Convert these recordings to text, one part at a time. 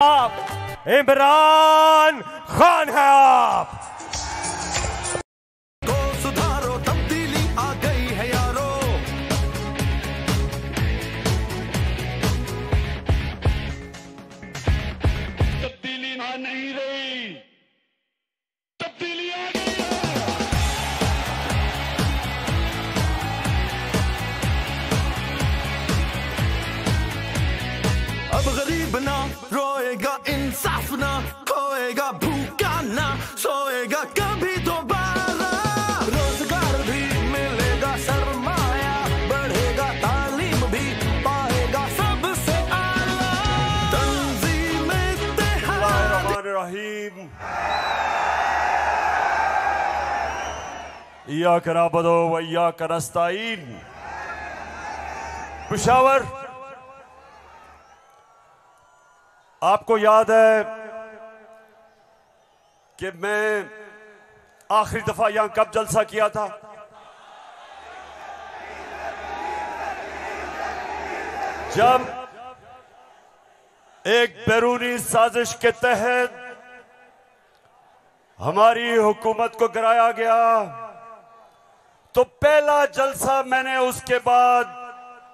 आप इमरान खान है। आप को सुधारो, तब्दीली आ गई है यारो। तब्दीली आ नहीं रही, तब्दीली आ गई है। अब गरीब ना रोएगा, इंसाफ ना खोएगा, भूखा ना सोएगा कभी दोबारा। रोजगार भी मिलेगा, सरमाया बढ़ेगा, तालीम भी पाएगा सबसे आला। रहीम इय्याक नअबुदु व इय्याक नस्तईन। पेशावर, आपको याद है कि मैं आखिरी दफा यहां कब जलसा किया था? जब एक बैरूनी साजिश के तहत हमारी हुकूमत को गिराया गया, तो पहला जलसा मैंने उसके बाद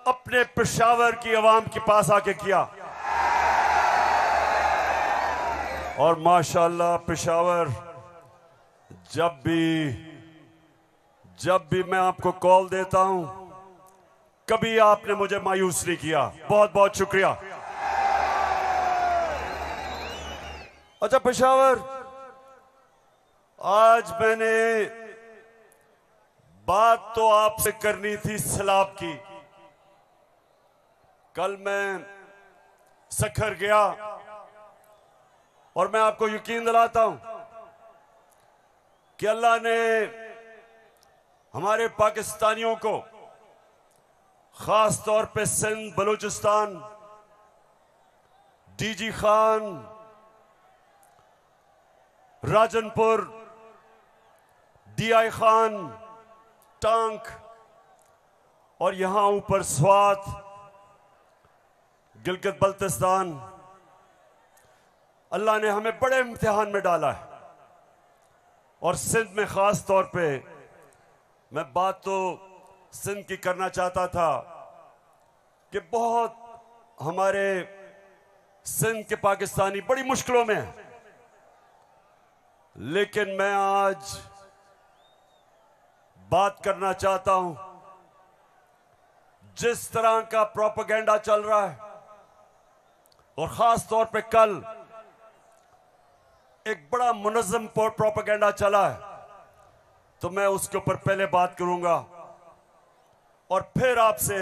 अपने पेशावर की आवाम के पास आके किया। और माशाअल्लाह पेशावर, जब भी मैं आपको कॉल देता हूं, कभी आपने मुझे मायूस नहीं किया। बहुत बहुत शुक्रिया। अच्छा पेशावर, आज मैंने बात तो आपसे करनी थी सैलाब की। कल मैं सखर गया और मैं आपको यकीन दिलाता हूं कि अल्लाह ने हमारे पाकिस्तानियों को, खास तौर पे सिंध, बलूचिस्तान, डीजी खान, राजनपुर, डीआई खान, टांक और यहां ऊपर स्वात, गिलगित बल्तिस्तान, अल्लाह ने हमें बड़े इम्तिहान में डाला है। और सिंध में खास तौर पे मैं बात तो सिंध की करना चाहता था कि बहुत हमारे सिंध के पाकिस्तानी बड़ी मुश्किलों में हैं। लेकिन मैं आज बात करना चाहता हूं, जिस तरह का प्रोपेगेंडा चल रहा है, और खास तौर पे कल एक बड़ा मुनज़्ज़म प्रोपेगेंडा चला है, तो मैं उसके ऊपर पहले बात करूंगा और फिर आपसे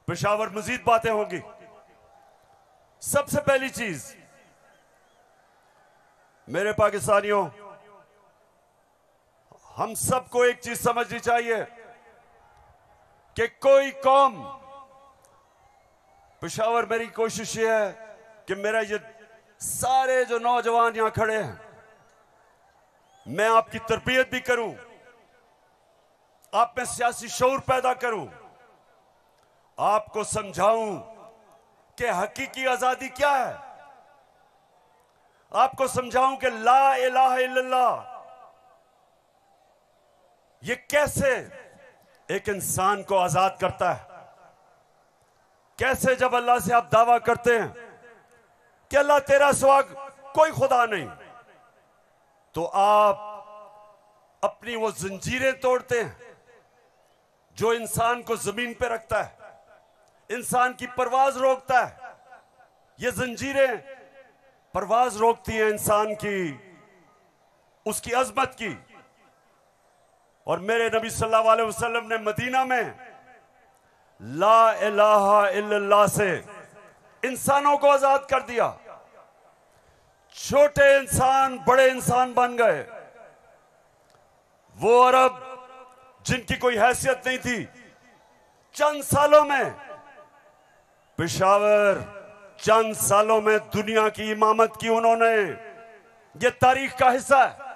पेशावर मजीद बातें होंगी। सबसे पहली चीज, मेरे पाकिस्तानियों, हम सबको एक चीज समझनी चाहिए कि कोई कौम, पेशावर मेरी कोशिश ये है कि मेरा ये सारे जो नौजवान यहां खड़े हैं, मैं आपकी तरबियत भी करूं, आप में सियासी शऊर पैदा करूं, आपको समझाऊं कि हकीकी आजादी क्या है, आपको समझाऊं कि ला इलाहा इल्लल्लाह ये कैसे एक इंसान को आजाद करता है। कैसे जब अल्लाह से आप दावा करते हैं कि अल्लाह तेरा सिवा कोई खुदा नहीं, तो आप अपनी वो जंजीरें तोड़ते हैं जो इंसान को जमीन पे रखता है, इंसान की परवाज रोकता है। ये जंजीरें परवाज रोकती हैं इंसान की, उसकी अजमत की। और मेरे नबी सल्लल्लाहु अलैहि वसल्लम ने मदीना में ला इलाहा इल्लल्लाह से इंसानों को आजाद कर दिया। छोटे इंसान बड़े इंसान बन गए। वो अरब जिनकी कोई हैसियत नहीं थी, चंद सालों में, पेशावर, चंद सालों में दुनिया की इमामत की उन्होंने। ये तारीख का हिस्सा है।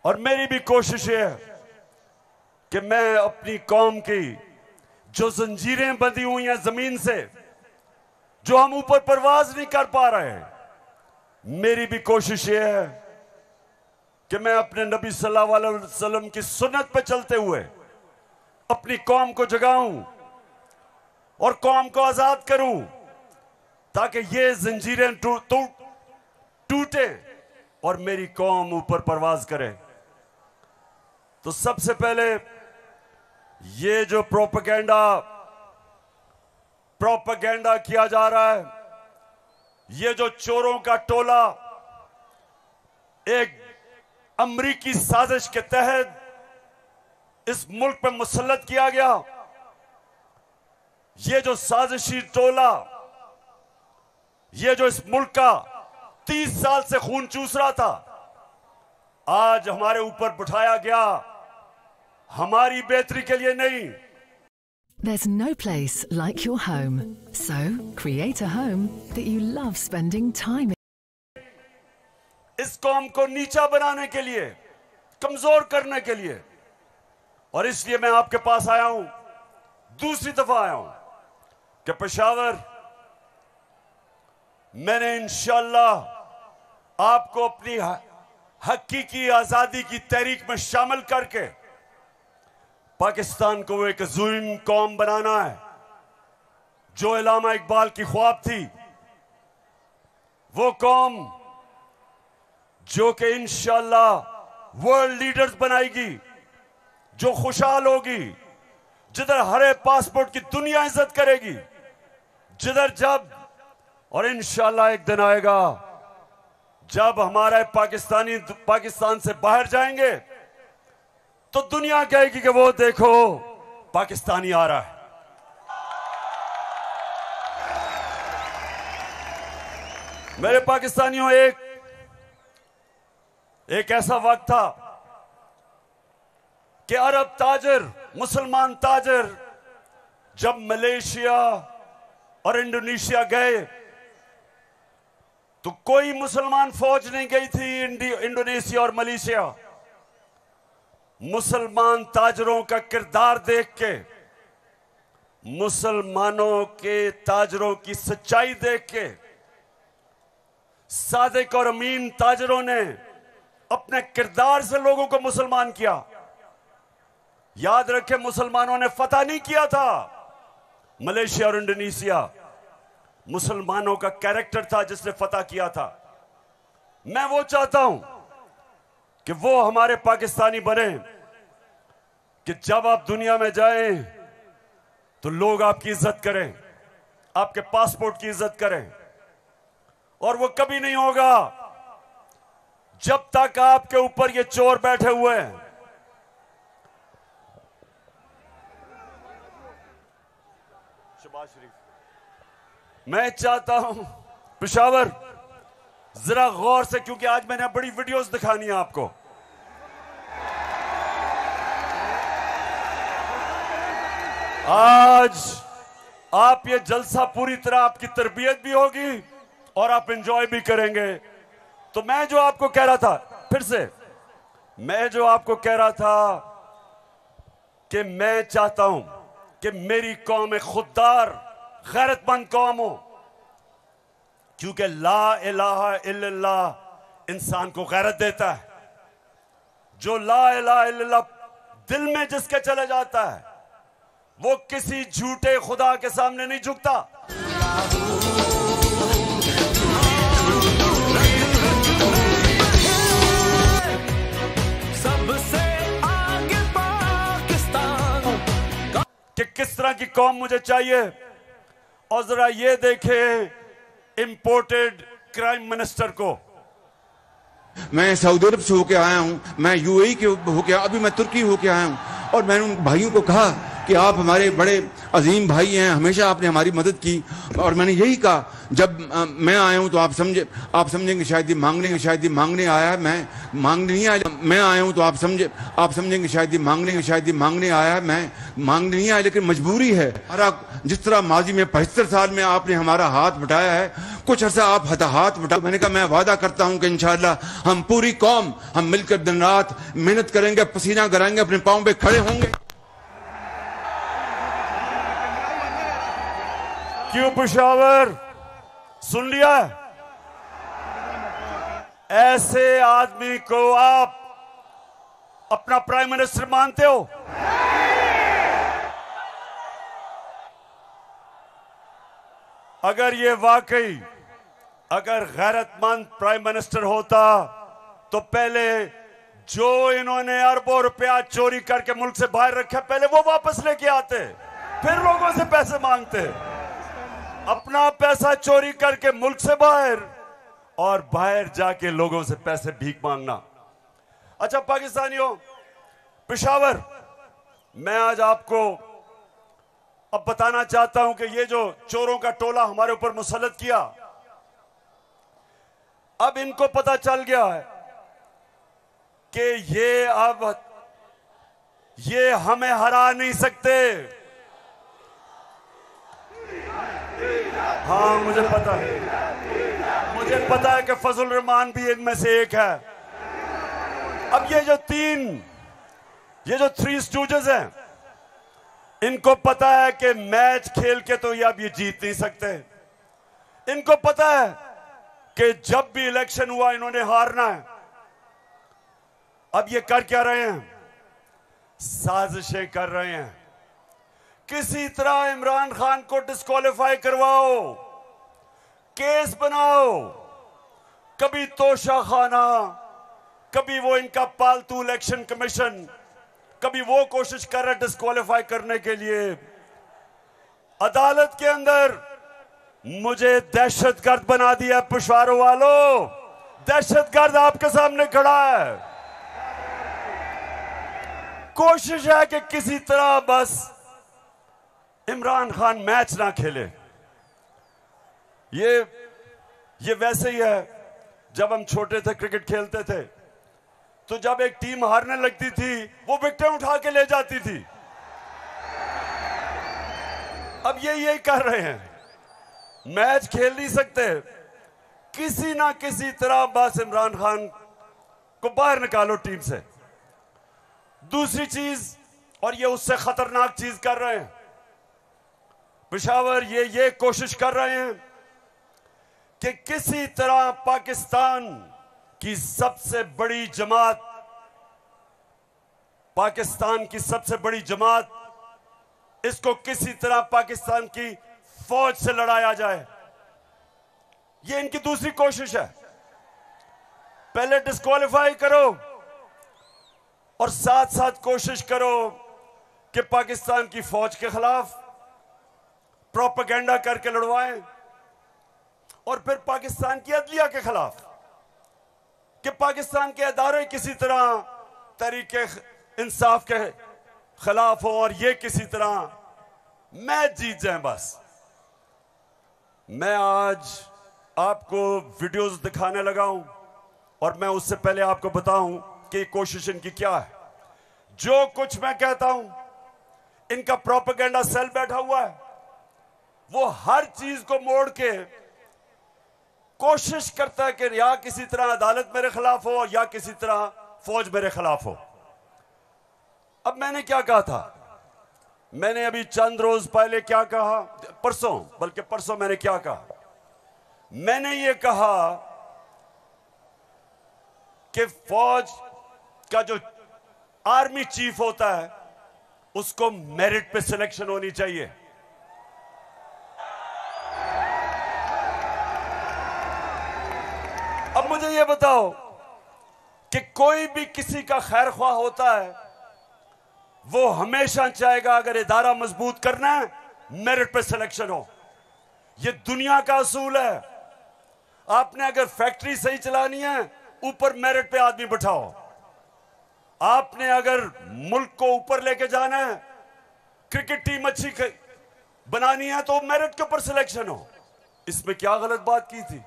और मेरी भी कोशिश है कि मैं अपनी कौम की जो जंजीरें बंधी हुई हैं जमीन से, जो हम ऊपर परवाज नहीं कर पा रहे हैं। मेरी भी कोशिश यह है कि मैं अपने नबी सल्लल्लाहु अलैहि वसल्लम की सुन्नत पे चलते हुए अपनी कौम को जगाऊं और कौम को आजाद करूं, ताकि ये जंजीरें टूटे और मेरी कौम ऊपर परवाज करे। तो सबसे पहले ये जो प्रोपेगेंडा किया जा रहा है, ये जो चोरों का टोला एक अमरीकी साजिश के तहत इस मुल्क पर मुसल्लत किया गया, ये जो साजिशी टोला, ये जो इस मुल्क का 30 साल से खून चूस रहा था, आज हमारे ऊपर बिठाया गया हमारी बेहतरी के लिए नहीं। There's no place like your home. So, create a home that you love spending time in. इस कौम को नीचा बनाने के लिए, कमजोर करने के लिए, और इसलिए मैं आपके पास आया हूं, दूसरी दफा आया हूं कि पेशावर मैंने इंशाअल्लाह आपको अपनी हकीकी आजादी की तहरीक में शामिल करके पाकिस्तान को एक अज़ीम कौम बनाना है। जो अल्लामा इकबाल की ख्वाब थी, वो कौम जो कि इंशाअल्लाह वर्ल्ड लीडर्स बनाएगी, जो खुशहाल होगी, जिधर हरे पासपोर्ट की दुनिया इज्जत करेगी, जिधर जब और इंशाअल्लाह एक दिन आएगा जब हमारे पाकिस्तान से बाहर जाएंगे तो दुनिया कहेगी कि वो देखो पाकिस्तानी आ रहा है। मेरे पाकिस्तानियों, एक ऐसा वक्त था कि अरब ताजर, मुसलमान ताजर जब मलेशिया और इंडोनेशिया गए तो कोई मुसलमान फौज नहीं गई थी इंडोनेशिया और मलेशिया। मुसलमान ताजरों का किरदार देख के, मुसलमानों के ताजरों की सच्चाई देख के, सादिक और अमीन ताजरों ने अपने किरदार से लोगों को मुसलमान किया। याद रखें, मुसलमानों ने फतह नहीं किया था मलेशिया और इंडोनेशिया, मुसलमानों का कैरेक्टर था जिसने फतह किया था। मैं वो चाहता हूं कि वो हमारे पाकिस्तानी बने कि जब आप दुनिया में जाएं तो लोग आपकी इज्जत करें, आपके पासपोर्ट की इज्जत करें। और वो कभी नहीं होगा जब तक आपके ऊपर ये चोर बैठे हुए हैं। शहबाज शरीफ, मैं चाहता हूं पेशावर जरा गौर से, क्योंकि आज मैंने बड़ी वीडियोस दिखानी है आपको। आज आप ये जलसा पूरी तरह आपकी तरबियत भी होगी और आप एंजॉय भी करेंगे। तो मैं जो आपको कह रहा था, फिर से मैं जो आपको कह रहा था कि मैं चाहता हूं कि मेरी कौम एक खुददार, गैरतमंद कौम हो, क्योंकि ला इलाहा इल्लल्लाह इंसान को गैरत देता है। जो ला इलाहा इल्लल्लाह दिल में जिसके चले जाता है, वो किसी झूठे खुदा के सामने नहीं झुकता। सबसे आगे पाकिस्तान, कि किस तरह की कौम मुझे चाहिए। और जरा ये देखें इंपोर्टेड क्राइम मिनिस्टर को। मैं सऊदी अरब से होके आया हूं, मैं यूएई के होके, अभी मैं तुर्की होके आया हूं, और मैंने उन भाइयों को कहा कि आप हमारे बड़े अजीम भाई हैं, हमेशा आपने हमारी मदद की। और मैंने यही कहा, जब मैं आया हूं तो आप समझेंगे शायद ये मांगने आया है, मैं मांगने नहीं आया। मैं आया हूं तो आप समझेंगे शायद ये मांगने आया है, मैं मांगने नहीं आया, लेकिन मजबूरी है। जिस तरह माजी में 75 साल में आपने हमारा हाथ बटाया है, कुछ अर्सा आप हाथ बटा। मैंने कहा मैं वादा करता हूं कि इंशाअल्लाह हम पूरी कौम, हम मिलकर दिन रात मेहनत करेंगे, पसीना कराएंगे, अपने पांव पे खड़े होंगे। क्यों पेशावर, सुन लिया है? ऐसे आदमी को आप अपना प्राइम मिनिस्टर मानते हो? अगर ये वाकई अगर गैरतमंद प्राइम मिनिस्टर होता तो पहले जो इन्होंने अरबों रुपया चोरी करके मुल्क से बाहर रखा पहले वो वापस लेके आते, फिर लोगों से पैसे मांगते। अपना पैसा चोरी करके मुल्क से बाहर और बाहर जाके लोगों से पैसे भीख मांगना। अच्छा पाकिस्तानियों, पेशावर, मैं आज आपको अब बताना चाहता हूं कि ये जो चोरों का टोला हमारे ऊपर मुसल्लत किया, अब इनको पता चल गया है कि ये हमें हरा नहीं सकते। हाँ मुझे पता है कि फजल रहमान भी इनमें से एक है। अब ये जो थ्री स्टूजेस हैं, इनको पता है कि मैच खेल के तो ये अब ये जीत नहीं सकते। इनको पता है कि जब भी इलेक्शन हुआ इन्होंने हारना है। अब ये कर क्या रहे हैं? साजिशें कर रहे हैं। किसी तरह इमरान खान को डिस्क्वालीफाई करवाओ, केस बनाओ, कभी तोशा खाना, कभी वो इनका पालतू इलेक्शन कमीशन, कभी वो कोशिश कर रहे डिस्क्वालीफाई करने के लिए। अदालत के अंदर मुझे दहशतगर्द बना दिया पेशवारों वालों। दहशतगर्द आपके सामने खड़ा है। कोशिश है कि किसी तरह बस इमरान खान मैच ना खेले। ये वैसे ही है, जब हम छोटे थे क्रिकेट खेलते थे तो जब एक टीम हारने लगती थी वो विकेट उठा के ले जाती थी। अब ये यही कर रहे हैं, मैच खेल नहीं सकते, किसी ना किसी तरह बस इमरान खान को बाहर निकालो टीम से। दूसरी चीज, और ये उससे खतरनाक चीज कर रहे हैं पेशावर, ये कोशिश कर रहे हैं कि किसी तरह पाकिस्तान की सबसे बड़ी जमात, इसको किसी तरह पाकिस्तान की फौज से लड़ाया जाए। ये इनकी दूसरी कोशिश है। पहले डिस्क्वालीफाई करो और साथ साथ कोशिश करो कि पाकिस्तान की फौज के खिलाफ प्रोपेगेंडा करके लड़वाएं, और फिर पाकिस्तान की अदलिया के खिलाफ कि पाकिस्तान के अदारे किसी तरह तहरीके इंसाफ के खिलाफ हो और ये किसी तरह मैच जीत जाएं। बस मैं आज आपको वीडियोस दिखाने लगा हूं और मैं उससे पहले आपको बताऊं कि कोशिश इनकी क्या है। जो कुछ मैं कहता हूं, इनका प्रोपेगेंडा सेल बैठा हुआ है, वो हर चीज को मोड़ के कोशिश करता है कि या किसी तरह अदालत मेरे खिलाफ हो या किसी तरह फौज मेरे खिलाफ हो। अब मैंने क्या कहा था, मैंने अभी चंद रोज पहले क्या कहा, परसों मैंने क्या कहा, मैंने ये कहा कि फौज का जो आर्मी चीफ होता है उसको मेरिट पे सिलेक्शन होनी चाहिए। अब मुझे ये बताओ कि कोई भी किसी का खैर ख्वाह होता है, वो हमेशा चाहेगा अगर इदारा मजबूत करना है मेरिट पे सिलेक्शन हो। ये दुनिया का असूल है। आपने अगर फैक्ट्री सही चलानी है ऊपर मेरिट पे आदमी बिठाओ। आपने अगर मुल्क को ऊपर लेके जाना है, क्रिकेट टीम अच्छी बनानी है तो मेरिट के ऊपर सिलेक्शन हो। इसमें क्या गलत बात की थी?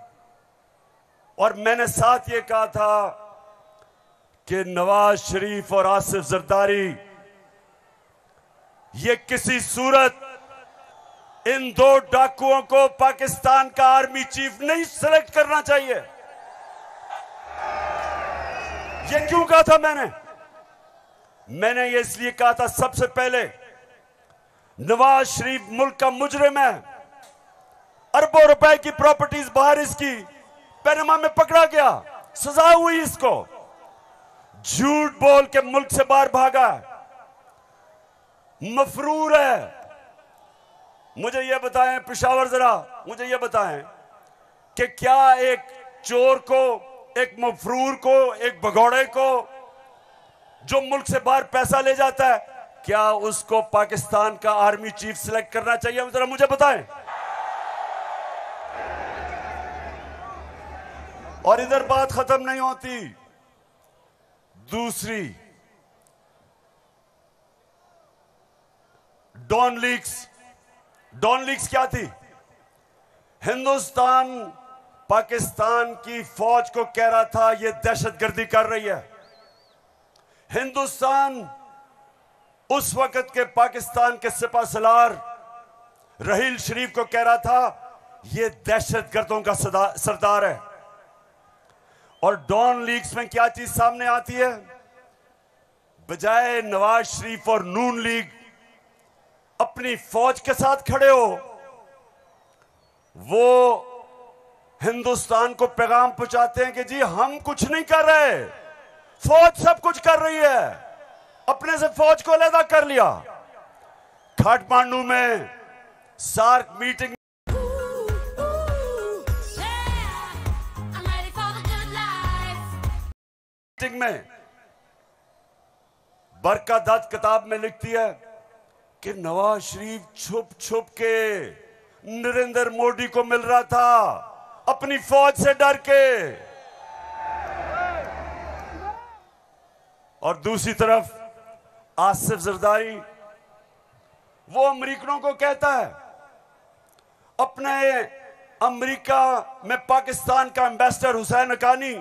और मैंने साथ ये कहा था कि नवाज शरीफ और आसिफ जरदारी, ये किसी सूरत इन दो डाकुओं को पाकिस्तान का आर्मी चीफ नहीं सिलेक्ट करना चाहिए। ये क्यों कहा था मैंने ये इसलिए कहा था, सबसे पहले नवाज शरीफ मुल्क का मुजरिम है, अरबों रुपए की प्रॉपर्टीज बाहर इसकी पनामा में पकड़ा गया, सजा हुई इसको, झूठ बोल के मुल्क से बाहर भागा, मफरूर है। मुझे यह बताएं पेशावर, जरा मुझे यह बताएं कि क्या एक चोर को, एक मफरूर को, एक भगौड़े को जो मुल्क से बाहर पैसा ले जाता है, क्या उसको पाकिस्तान का आर्मी चीफ सिलेक्ट करना चाहिए? जरा मुझे बताएं। और इधर बात खत्म नहीं होती। दूसरी, डॉन लीक्स। डॉन लीक्स क्या थी? हिंदुस्तान पाकिस्तान की फौज को कह रहा था यह दहशतगर्दी कर रही है। हिंदुस्तान उस वक्त के पाकिस्तान के सिपा सलार रहील शरीफ को कह रहा था यह दहशतगर्दों का सरदार है। और डॉन लीग्स में क्या चीज सामने आती है? बजाय नवाज शरीफ और नून लीग अपनी फौज के साथ खड़े हो, वो हिंदुस्तान को पैगाम पहुंचाते हैं कि जी हम कुछ नहीं कर रहे, फौज सब कुछ कर रही है। अपने से फौज को अलग कर लिया। काठमांडू में सार्क मीटिंग में बरका दत्त किताब में लिखती है कि नवाज शरीफ छुप छुप के नरेंद्र मोदी को मिल रहा था अपनी फौज से डर के। और दूसरी तरफ आसिफ जरदारी, वो अमेरिकनों को कहता है, अपने अमेरिका में पाकिस्तान का एम्बेसडर हुसैन हक्कानी,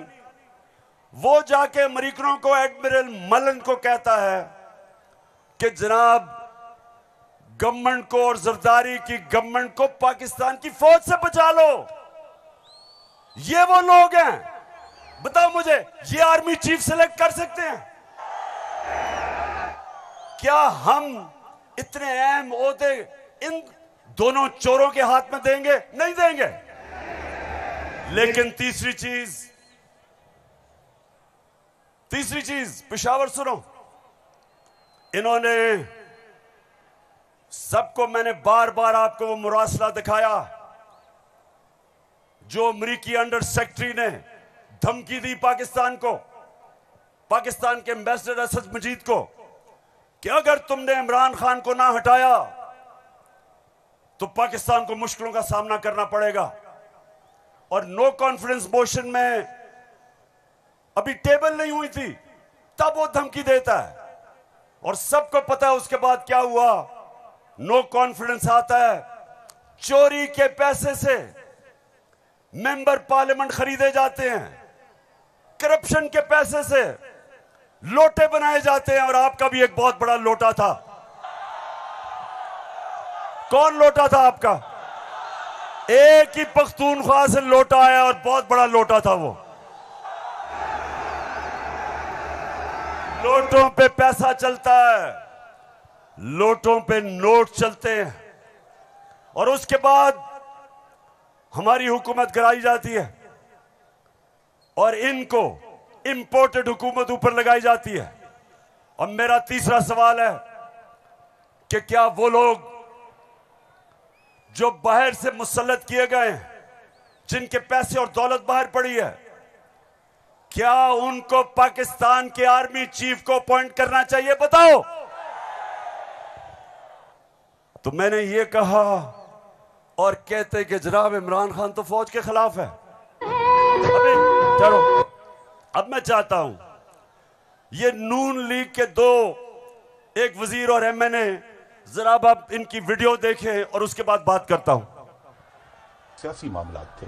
वो जाके अमेरिकनों को, एडमिरल मलन को कहता है कि जनाब गवर्नमेंट को और जरदारी की गवर्नमेंट को पाकिस्तान की फौज से बचा लो। ये वो लोग हैं, बताओ मुझे, ये आर्मी चीफ सिलेक्ट कर सकते हैं? क्या हम इतने अहम ओहदे इन दोनों चोरों के हाथ में देंगे? नहीं देंगे। लेकिन तीसरी चीज पेशावर सुनो, इन्होंने सबको, मैंने बार बार आपको वो मुरासला दिखाया जो अमरीकी अंडर सेक्रेटरी ने धमकी दी पाकिस्तान को, पाकिस्तान के एम्बेसडर असद मजीद को, कि अगर तुमने इमरान खान को ना हटाया तो पाकिस्तान को मुश्किलों का सामना करना पड़ेगा। और नो कॉन्फिडेंस मोशन में अभी टेबल नहीं हुई थी, तब वो धमकी देता है। और सबको पता है उसके बाद क्या हुआ। नो कॉन्फिडेंस आता है, चोरी के पैसे से मेंबर पार्लियामेंट खरीदे जाते हैं, करप्शन के पैसे से लोटे बनाए जाते हैं। और आपका भी एक बहुत बड़ा लोटा था। कौन लोटा था आपका? एक ही पख्तूनख्वा से लोटा आया और बहुत बड़ा लोटा था वो। लोटों पे पैसा चलता है, लोटों पे नोट चलते हैं, और उसके बाद हमारी हुकूमत गिराई जाती है और इनको इंपोर्टेड हुकूमत ऊपर लगाई जाती है। और मेरा तीसरा सवाल है कि क्या वो लोग जो बाहर से मुसल्लत किए गए हैं, जिनके पैसे और दौलत बाहर पड़ी है, क्या उनको पाकिस्तान के आर्मी चीफ को अपॉइंट करना चाहिए? बताओ। तो मैंने ये कहा और कहते कि जनाब इमरान खान तो फौज के खिलाफ है। अभी चलो, अब मैं चाहता हूं ये नून लीग के दो, एक वजीर और एमएनए, जरा आप इनकी वीडियो देखें और उसके बाद बात करता हूं। सियासी मामला थे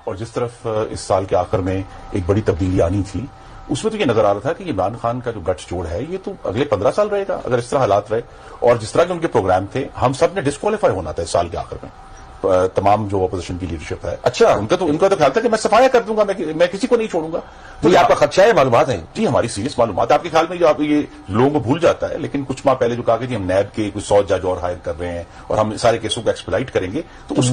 और जिस तरफ इस साल के आखिर में एक बड़ी तब्दीली आनी थी, उसमें तो ये नजर आ रहा था कि इमरान खान का जो गठजोड़ है ये तो अगले 15 साल रहेगा अगर इस तरह हालात रहे। और जिस तरह के उनके प्रोग्राम थे, हम सब ने डिस्क्वालीफाई होना था इस साल के आखिर में। तमाम जो अपोजिशन की लीडरशिप है, अच्छा उनका तो ख्याल था कि मैं सफाया कर दूंगा, मैं किसी को नहीं छोड़ूंगा। तो ये आपका खदशा है, मालूमात है जी, हमारी सीरियस मालूमात। आपके ख्याल में जो आप ये लोगों को भूल जाता है, लेकिन कुछ माह पहले जो कहा कि हम नैब के कुछ 100 जज और हायर कर रहे हैं और हम सारे केसों को एक्सप्लाइट करेंगे, तो उस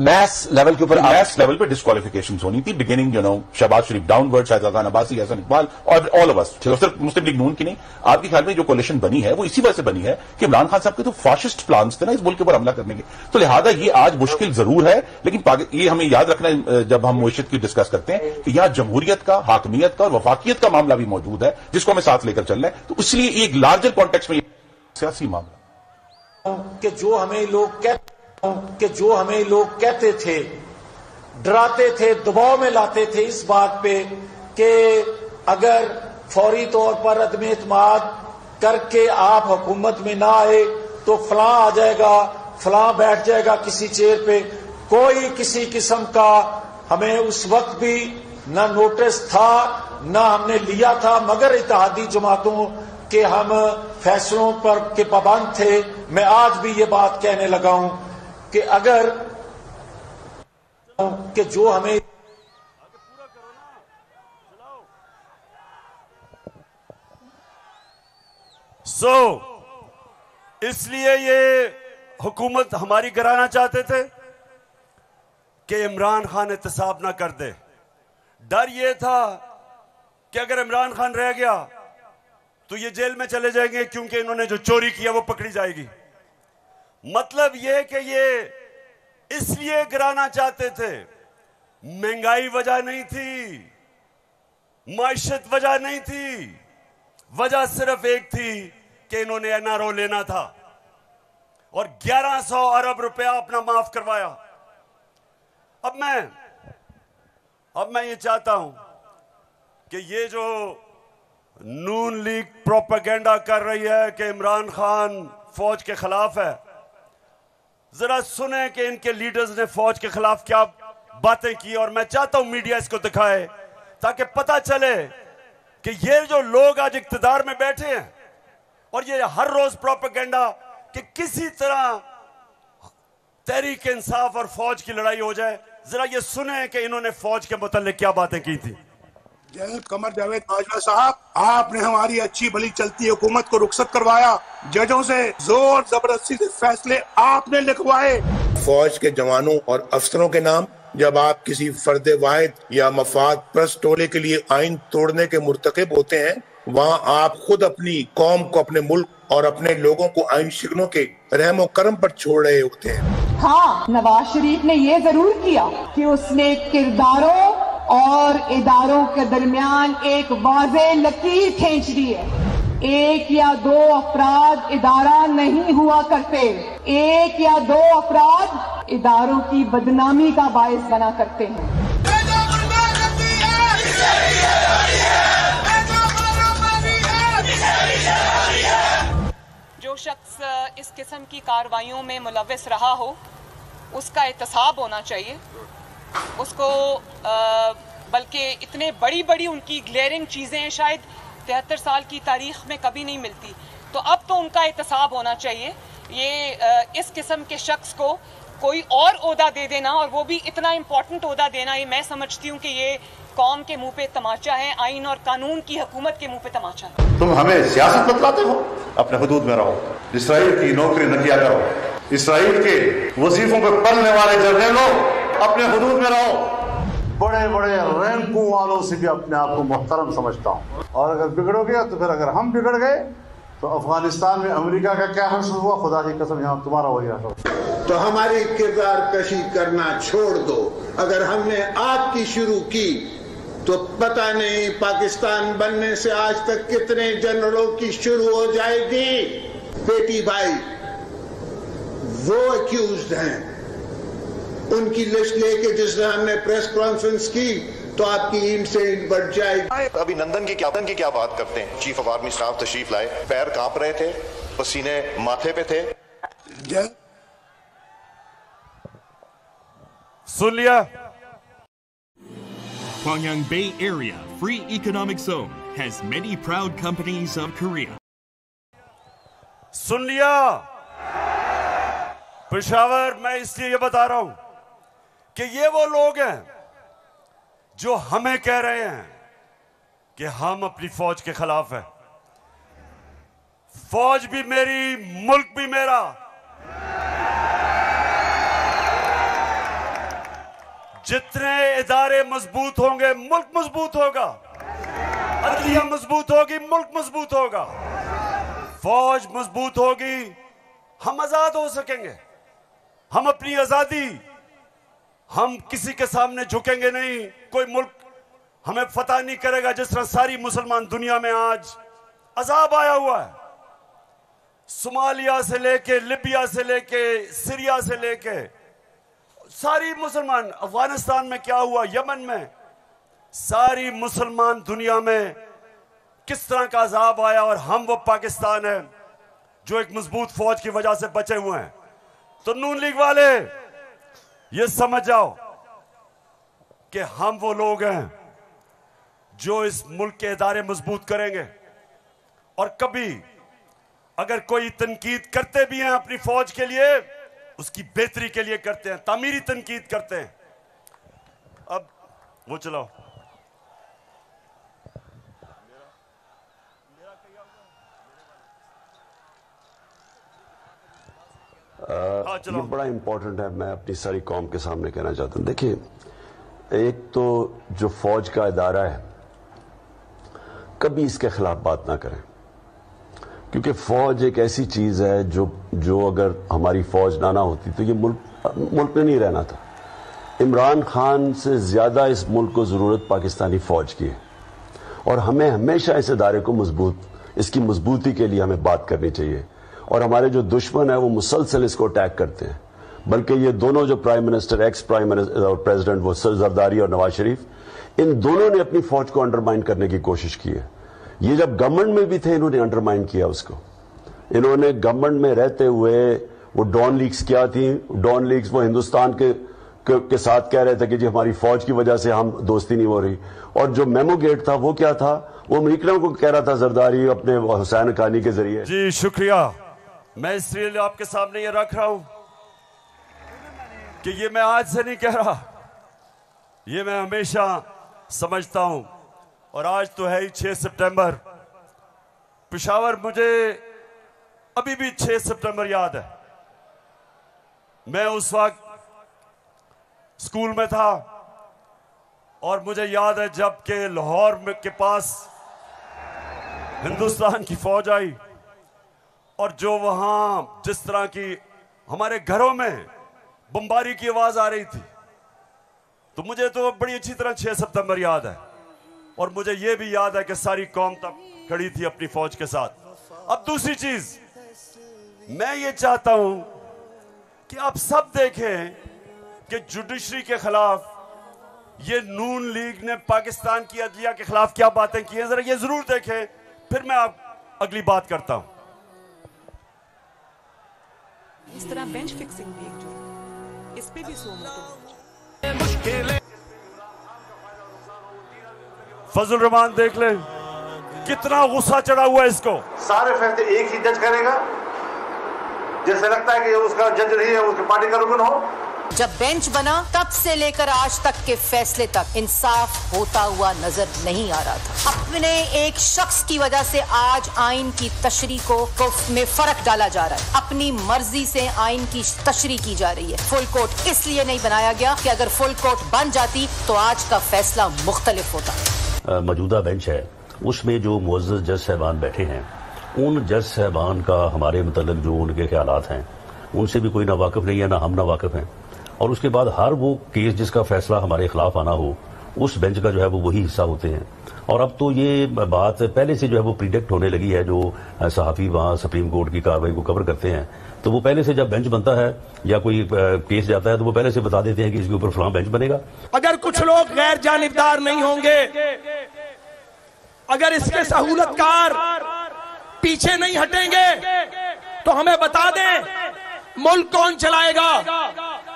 मैथ्स लेवल के ऊपर मैथ्स लेवल पे डिस्क्वालिफिकेशन होनी थी, बिगिनिंग शहबाज शरीफ डाउनवर्ड, शाहजहां अब्बासी, हसन इकबाल और ऑल ऑफ अस, सिर्फ मुस्लिम लीग नून की नहीं। आपके ख्याल में जो कोalition बनी है वो इसी वजह से बनी है कि इमरान खान साहब के तो फाशिस्ट प्लान्स थे ना इस मुल्क के ऊपर हमला करने के। तो लिहाजा ये आज मुश्किल जरूर है, लेकिन ये हमें याद रखना है जब हम मुईशत की डिस्कस करते हैं कि यहां जमहूरियत का, हाकमियत का और वफाकियत का मामला भी मौजूद है, जिसको हमें साथ लेकर चलना है। तो इसलिए एक लार्जर कॉन्टेक्स्ट में सियासी मामला कि जो हमें लोग कहते थे, डराते थे, दबाव में लाते थे इस बात पे कि अगर फौरी तौर पर अदम एतमाद करके आप हुकूमत में ना आए तो फलां आ जाएगा, फलां बैठ जाएगा किसी चेयर पे। कोई किसी किस्म का हमें उस वक्त भी ना नोटिस था ना हमने लिया था, मगर इत्तेहादी जमातों के हम फैसलों पर के पाबंद थे। मैं आज भी ये बात कहने लगा हूं कि अगर कि जो हमें इसलिए ये हुकूमत हमारी गिराना चाहते थे कि इमरान खान एहतसाब ना कर दे। डर ये था कि अगर इमरान खान रह गया तो ये जेल में चले जाएंगे, क्योंकि इन्होंने जो चोरी किया वो पकड़ी जाएगी। मतलब ये कि ये इसलिए गिराना चाहते थे, महंगाई वजह नहीं थी, माइशत वजह नहीं थी, वजह सिर्फ एक थी कि इन्होंने एनआरओ लेना था और 1100 अरब रुपया अपना माफ करवाया। अब मैं ये चाहता हूं कि ये जो नून लीग प्रोपेगेंडा कर रही है कि इमरान खान फौज के खिलाफ है, जरा सुने कि इनके लीडर्स ने फौज के खिलाफ क्या बातें की। और मैं चाहता हूं मीडिया इसको दिखाए ताकि पता चले कि ये जो लोग आज इक्तदार में बैठे हैं और ये हर रोज प्रोपेगेंडा कि किसी तरह तहरीक इंसाफ और फौज की लड़ाई हो जाए, जरा ये सुने कि इन्होंने फौज के मुताल्लिक क्या बातें की थी। जनरल कमर जावेद बाजवा साहब, आपने हमारी अच्छी भली चलती हुकूमत को रुखसत करवाया, जजों से जोर जबरदस्ती से फैसले आपने लिखवाए। फौज के जवानों और अफसरों के नाम जब आप किसी फर्द वाहिद या मफाद परस्त टोले के लिए आइन तोड़ने के मुर्तकिब होते हैं, वहाँ आप खुद अपनी कौम को, अपने मुल्क और अपने लोगों को आइन शिकनों के रहमो करम पर छोड़ रहे होते हैं। हाँ, नवाज शरीफ ने ये जरूर किया कि उसने किरदारों और इदारों के दरमियान एक वाज़े लकीर खींच दी है। एक या दो अफराद इदारा नहीं हुआ करते, एक या दो अफराद इदारों की बदनामी का बायस बना करते हैं। जो शख्स इस किस्म की कार्रवाइयों में मुलव्विस रहा हो उसका एहतसाब होना चाहिए उसको, बल्कि इतने बड़ी उनकी ग्लेयरिंग चीज़ें शायद 73 साल की तारीख में कभी नहीं मिलती, तो अब तो उनका एहतसाब होना चाहिए। ये इस किस्म के शख्स को कोई और ओहदा दे देना, और वो भी इतना इम्पोर्टेंट ओहदा देना, ये मैं समझती हूँ कि ये कौम के मुंह पे तमाचा है, आइन और कानून की हुकूमत के मुंह पे तमाचा है। तुम हमें सियासत बतलाते हो, अपने हुदूद में रहो, इसराइल की नौकरी न किया करो, इसराइल के वजीफों पे पलने वाले जर्नलों अपने हुदूद में रहो। बड़े रैंकों वालों से भी अपने आप को मुहतरम समझता हूँ, और अगर बिगड़ोगे तो फिर अगर हम बिगड़ गए तो अफगानिस्तान में अमेरिका का क्या हश्र हुआ, खुदा की कसम यहाँ तुम्हारा वही हश्र। तो हमारी किरदार कशी करना छोड़ दो। अगर हमने आपकी शुरू की तो पता नहीं पाकिस्तान बनने से आज तक कितने जनरलों की शुरू हो जाएगी। बेटी भाई वो अक्यूज्ड हैं, उनकी लिस्ट लेके जिसने हमने प्रेस कॉन्फ्रेंस की तो आपकी ईंट से ईंट बढ़ जाएगी। अभिनंदन की क्या बात करते हैं। चीफ ऑफ आर्मी स्टाफ तशरीफ लाए, पैर कांप रहे थे, पसीने माथे पे थे। सुन लिया। Gwangyang Bay Area Free Economic Zone has many proud companies of Korea. सुन लिया। पेशावर मैं इसलिए ये बता रहा हूं कि ये वो लोग हैं जो हमें कह रहे हैं कि हम अपनी फौज के खिलाफ हैं। फौज भी मेरी, मुल्क भी मेरा। जितने इदारे मजबूत होंगे मुल्क मजबूत होगा, अदलिया मजबूत होगी मुल्क मजबूत होगा, फौज मजबूत होगी, हम आजाद हो सकेंगे। हम अपनी आजादी, हम किसी के सामने झुकेंगे नहीं। कोई मुल्क हमें फतह नहीं करेगा। जिस तरह सारी मुसलमान दुनिया में आज अजाब आया हुआ है, सोमालिया से लेके, लिबिया से लेके, सीरिया से लेके, सारी मुसलमान, अफगानिस्तान में क्या हुआ, यमन में, सारी मुसलमान दुनिया में किस तरह का अजाब आया। और हम वो पाकिस्तान है जो एक मजबूत फौज की वजह से बचे हुए हैं। तो नून लीग वाले ये समझ जाओ कि हम वो लोग हैं जो इस मुल्क के इदारे मजबूत करेंगे। और कभी अगर कोई तनकीद करते भी हैं अपनी फौज के लिए, उसकी बेहतरी के लिए करते हैं, तामीरी तनकीद करते हैं। अब वो चलाओ। ये बड़ा इंपॉर्टेंट है, मैं अपनी सारी कौम के सामने कहना चाहता हूं। देखिए, एक तो जो फौज का इदारा है, कभी इसके खिलाफ बात ना करें, क्योंकि फौज एक ऐसी चीज है जो अगर हमारी फौज ना होती तो ये मुल्क में नहीं रहना था। इमरान खान से ज्यादा इस मुल्क को जरूरत पाकिस्तानी फौज की है और हमें हमेशा इस इदारे को इसकी मजबूती के लिए हमें बात करनी चाहिए। और हमारे जो दुश्मन है वो मुसलसल इसको अटैक करते हैं, बल्कि ये दोनों जो prime minister, ex prime minister और प्रेसिडेंट, वो जरदारी और नवाज शरीफ, इन दोनों ने अपनी फौज को अंडरमाइन करने की कोशिश की है। ये जब गवर्नमेंट में भी थे इन्होंने अंडरमाइन किया उसको। इन्होंने गवर्नमेंट में रहते हुए वो डॉन लीग्स क्या थी, डॉन लीग्स वो हिंदुस्तान के साथ कह रहे थे कि जी हमारी फौज की वजह से हम दोस्ती नहीं हो रही। और जो मेमो गेट था वो क्या था, वो अमेरिकनों को कह रहा था जरदारी अपने हुसैन हक्कानी के जरिए। जी शुक्रिया। मैं इसलिए आपके सामने ये रख रहा हूं कि ये मैं आज से नहीं कह रहा, ये मैं हमेशा समझता हूं। और आज तो है ही 6 सितंबर। पेशावर, मुझे अभी भी 6 सितंबर याद है। मैं उस वक्त स्कूल में था और मुझे याद है जब के लाहौर के पास हिंदुस्तान की फौज आई और जो वहां जिस तरह की हमारे घरों में बमबारी की आवाज आ रही थी, तो मुझे तो बड़ी अच्छी तरह 6 सितंबर याद है। और मुझे यह भी याद है कि सारी कौम तब खड़ी थी अपनी फौज के साथ। अब दूसरी चीज, मैं ये चाहता हूं कि आप सब देखें कि जुडिशरी के खिलाफ ये नून लीग ने पाकिस्तान की अदलिया के खिलाफ क्या बातें की हैं, जरा ये जरूर देखें, फिर मैं आप अगली बात करता हूं। इस तरह बेंच फिक्सिंग भी एक जो इस पे भी फजल रहमान देख ले कितना गुस्सा चढ़ा हुआ है इसको। सारे फैसले एक ही जज करेगा, जैसे लगता है कि उसका जज नहीं है, उसके पार्टी का रुकन हो। जब बेंच बना तब से लेकर आज तक के फैसले तक इंसाफ होता हुआ नजर नहीं आ रहा था। अपने एक शख्स की वजह से आज आइन की तशरीह को में फर्क डाला जा रहा है। अपनी मर्जी से आइन की तशरीह की जा रही है। फुल कोर्ट इसलिए नहीं बनाया गया कि अगर फुल कोर्ट बन जाती तो आज का फैसला मुख्तलिफ होता। मौजूदा बेंच है उसमें जो मुअज़्ज़ज़ जज साहबान बैठे हैं, उन जज साहबान का हमारे मतलब जो उनके ख्यालात हैं उनसे भी कोई ना वाकिफ नहीं है, ना हम ना वाकिफ हैं। और उसके बाद हर वो केस जिसका फैसला हमारे खिलाफ आना हो, उस बेंच का जो है वो वही हिस्सा होते हैं। और अब तो ये बात पहले से जो है वो प्रिडिक्ट होने लगी है। जो सहाफ़ी वहाँ सुप्रीम कोर्ट की कार्रवाई को कवर करते हैं, तो वो पहले से जब बेंच बनता है या कोई केस जाता है तो वो पहले से बता देते हैं कि इसके ऊपर फलां बेंच बनेगा। अगर कुछ लोग गैर जानिबदार नहीं होंगे, अगर इसके सहूलतकार पीछे नहीं हटेंगे, तो हमें बता दें मुल्क कौन चलाएगा।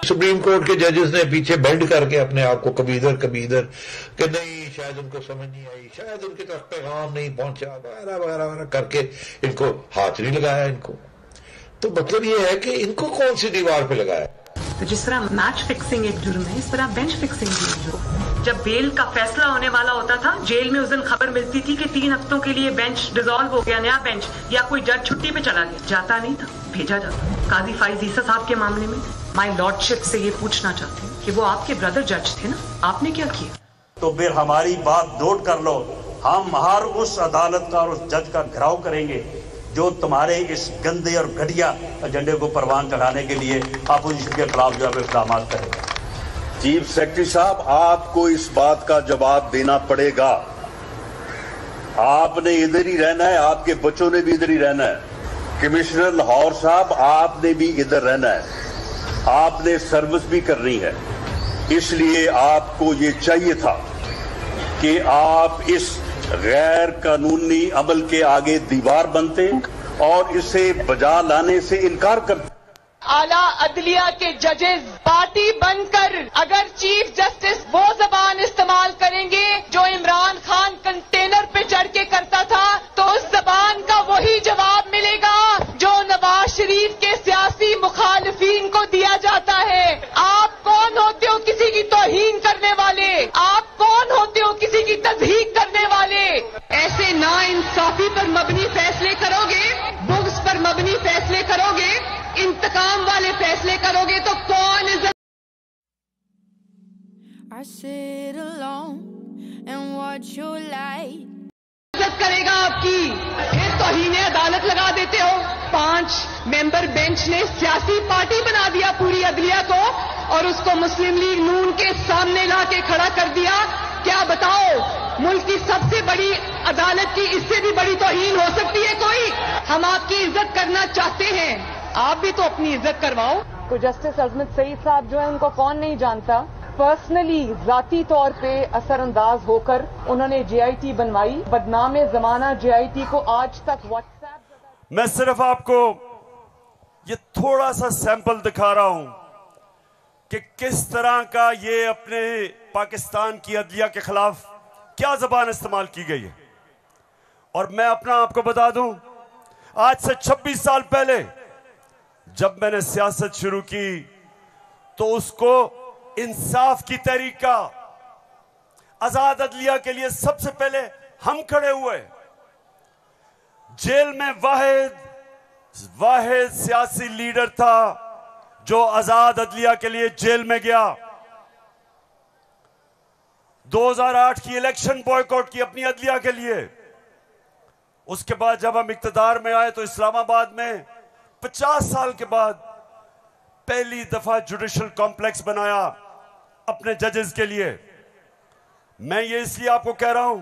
सुप्रीम कोर्ट के जजेस ने पीछे बेंड करके अपने आप को कभी इधर कि नहीं, शायद उनको समझ नहीं आई, शायद उनके तक पैगाम नहीं पहुंचा, वगैरह वगैरह वगैरह करके इनको हाथ नहीं लगाया। इनको तो मतलब ये है कि इनको कौन सी दीवार पे लगाया? तो जिस तरह मैच फिक्सिंग एक जुर्म है, इस तरह बेंच फिक्सिंग भी एक जुर्म है। जब बेल का फैसला होने वाला होता था, जेल में उस दिन खबर मिलती थी कि 3 हफ्तों के लिए बेंच डिसॉल्व हो गया, नया बेंच, या कोई जज छुट्टी पे चला गया, जाता नहीं था, भेजा जाता। काजी फाइज ईसा साहब के मामले में माय लॉर्डशिप से ये पूछना चाहते हैं कि वो आपके ब्रदर जज थे ना, आपने क्या किया? तो फिर हमारी बात नोट कर लो, हम हर उस अदालत का और उस जज का घेराव करेंगे जो तुम्हारे इस गंदे और घटिया एजेंडे को परवान चढ़ाने के लिए अपोजिशन के खिलाफ जो है इकदाम करेगा। चीफ सेक्रेटरी साहब, आपको इस बात का जवाब देना पड़ेगा। आपने इधर ही रहना है, आपके बच्चों ने भी इधर ही रहना है। कमिश्नर लाहौर साहब, आपने भी इधर रहना है, आपने सर्विस भी करनी है। इसलिए आपको ये चाहिए था कि आप इस गैर कानूनी अमल के आगे दीवार बनते और इसे बजा लाने से इनकार करते। आला अदलिया के जजेस पार्टी बनकर अगर चीफ जस्टिस वो जबान इस्तेमाल करेंगे जो इमरान खान कंटेनर पे चढ़ के करता था, तो उस जबान का वही जवाब मिलेगा जो नवाज शरीफ के सियासी मुखालिफिन को दिया जाता है। आप कौन होते हो किसी की तौहीन करने वाले? आप कौन होते हो किसी की तज़हीक करने वाले? ऐसे नाइंसाफी पर मबनी फैसले करोगे, बुग्स पर मबनी फैसले करोगे, इंतकाम वाले फैसले करोगे तो कौन इज्जत करेगा आपकी? फिर तौहीने अदालत लगा देते हो। 5 मेंबर बेंच ने सियासी पार्टी बना दिया पूरी अदलिया को और उसको मुस्लिम लीग नून के सामने ला के खड़ा कर दिया। क्या बताओ, मुल्क की सबसे बड़ी अदालत की इससे भी बड़ी तौहीन हो सकती है कोई? हम आपकी इज्जत करना चाहते हैं, आप भी तो अपनी इज्जत करवाओ। तो जस्टिस अजमत सईद साहब जो है उनको कौन नहीं जानता, पर्सनली जाती तौर पे असरअंदाज होकर उन्होंने JIT बनवाई, बदनाम जमाना JIT को आज तक व्हाट्सएप। मैं सिर्फ आपको ये थोड़ा सा सैंपल दिखा रहा हूं कि किस तरह का ये अपने पाकिस्तान की अदलिया के खिलाफ क्या जबान इस्तेमाल की गई है। और मैं अपना आपको बता दूं, आज से 26 साल पहले जब मैंने सियासत शुरू की तो उसको इंसाफ की तहरीक का, आजाद अदलिया के लिए सबसे पहले हम खड़े हुए। जेल में वाहिद सियासी लीडर था जो आजाद अदलिया के लिए जेल में गया। 2008 की इलेक्शन बॉयकॉट की अपनी अदलिया के लिए। उसके बाद जब हम इक्तदार में आए तो इस्लामाबाद में 50 साल के बाद पहली दफा जुडिशल कॉम्प्लेक्स बनाया अपने जजेस के लिए। मैं ये इसलिए आपको कह रहा हूं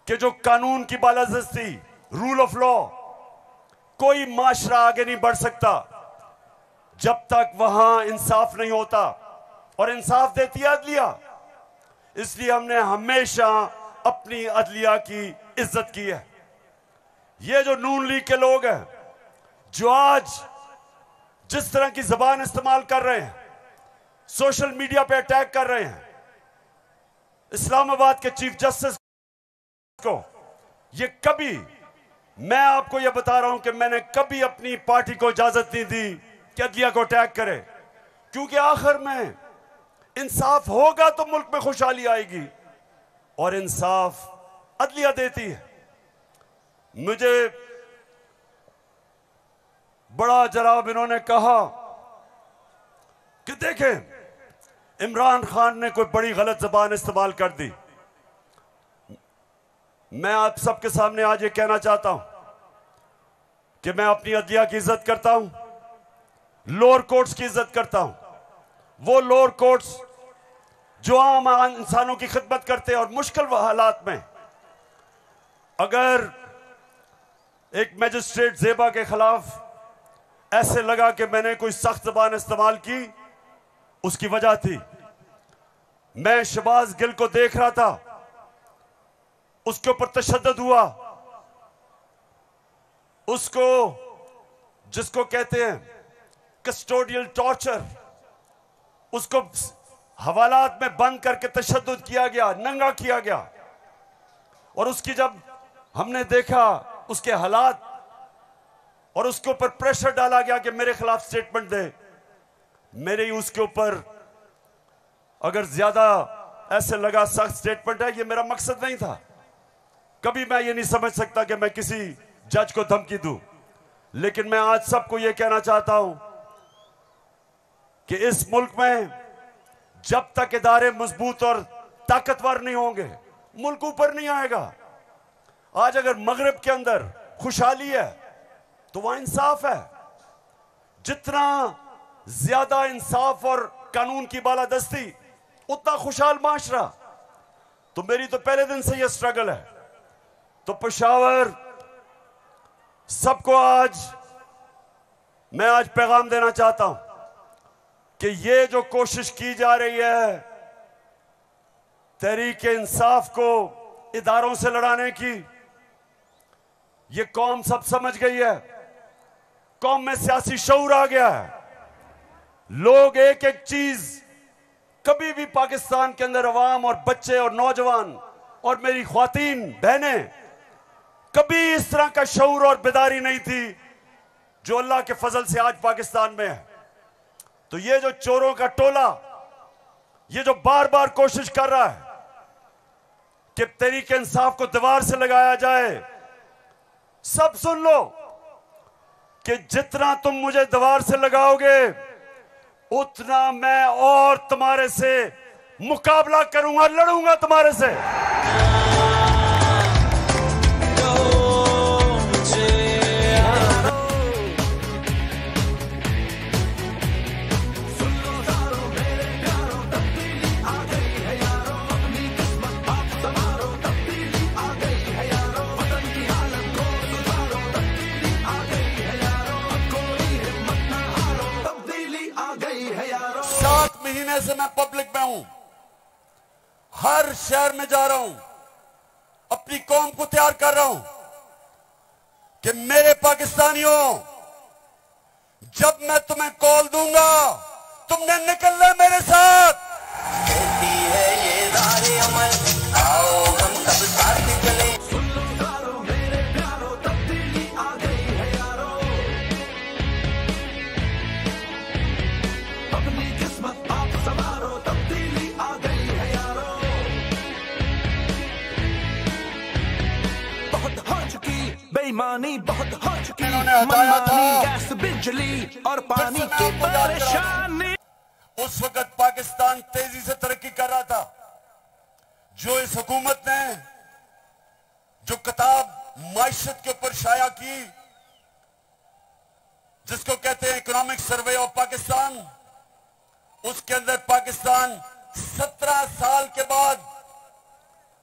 कि जो कानून की बालादस्ती, रूल ऑफ लॉ, कोई माशरा आगे नहीं बढ़ सकता जब तक वहां इंसाफ नहीं होता, और इंसाफ देती है अदलिया। इसलिए हमने हमेशा अपनी अदलिया की इज्जत की है। ये जो नून लीग के लोग हैं जो आज जिस तरह की जबान इस्तेमाल कर रहे हैं, सोशल मीडिया पे अटैक कर रहे हैं इस्लामाबाद के चीफ जस्टिस को, ये कभी, मैं आपको ये बता रहा हूं कि मैंने कभी अपनी पार्टी को इजाजत नहीं दी कि अदलिया को अटैक करे, क्योंकि आखिर में इंसाफ होगा तो मुल्क में खुशहाली आएगी, और इंसाफ अदलिया देती है। मुझे बड़ा जनाब इन्होंने कहा कि देखें इमरान खान ने कोई बड़ी गलत जबान इस्तेमाल कर दी। मैं आप सबके सामने आज ये कहना चाहता हूं कि मैं अपनी अदलिया की इज्जत करता हूं, लोअर कोर्ट्स की इज्जत करता हूं, वो लोअर कोर्ट्स जो आम इंसानों की खिदमत करते हैं। और मुश्किल हालात में अगर एक मैजिस्ट्रेट ज़ेबा के खिलाफ ऐसे लगा कि मैंने कोई सख्त जबान इस्तेमाल की, उसकी वजह थी मैं शहबाज गिल को देख रहा था, उसके ऊपर तशद्दुद हुआ, उसको जिसको कहते हैं कस्टोडियल टॉर्चर, उसको हवालात में बंद करके तशद्दुद किया गया, नंगा किया गया। और उसकी जब हमने देखा उसके हालात, और उसके ऊपर प्रेशर डाला गया कि मेरे खिलाफ स्टेटमेंट दे। मेरे उसके ऊपर अगर ज्यादा ऐसे लगा सख्त स्टेटमेंट है, ये मेरा मकसद नहीं था। कभी मैं ये नहीं समझ सकता कि मैं किसी जज को धमकी दूं, लेकिन मैं आज सबको ये कहना चाहता हूं कि इस मुल्क में जब तक इदारे मजबूत और ताकतवर नहीं होंगे, मुल्क ऊपर नहीं आएगा। आज अगर मगरिब के अंदर खुशहाली है तो वहां इंसाफ है। जितना ज्यादा इंसाफ और कानून की बालादस्ती, उतना खुशहाल माशरा। तो मेरी तो पहले दिन से यह स्ट्रगल है। तो पेशावर सबको मैं आज पैगाम देना चाहता हूं कि ये जो कोशिश की जा रही है तहरीक इंसाफ को इदारों से लड़ाने की, ये कौम सब समझ गई है। कौम में सियासी शऊर आ गया है। लोग एक एक चीज, कभी भी पाकिस्तान के अंदर अवाम और बच्चे और नौजवान और मेरी ख्वातीन बहनें, कभी इस तरह का शऊर और बेदारी नहीं थी जो अल्लाह के फजल से आज पाकिस्तान में है। तो ये जो चोरों का टोला, ये जो बार बार कोशिश कर रहा है कि तहरीक इंसाफ को दीवार से लगाया जाए, सब सुन लो कि जितना तुम मुझे दीवार से लगाओगे उतना मैं और तुम्हारे से मुकाबला करूंगा, लड़ूंगा तुम्हारे से। महीने से मैं पब्लिक में हूं, हर शहर में जा रहा हूं, अपनी कौम को तैयार कर रहा हूं कि मेरे पाकिस्तानियों, जब मैं तुम्हें कॉल दूंगा तुमने निकलना है मेरे साथ। कहती है ये राहे अमल, आओ हम सब साथ चले। बेईमानी बहुत हो चुकी, मनमानी, गैस, बिजली और पानी की परेशानी। उस वक्त पाकिस्तान तेजी से तरक्की कर रहा था। जो इस हुकूमत ने जो किताब माइशत के ऊपर शाया की, जिसको कहते हैं इकोनॉमिक सर्वे ऑफ पाकिस्तान, उसके अंदर पाकिस्तान 17 साल के बाद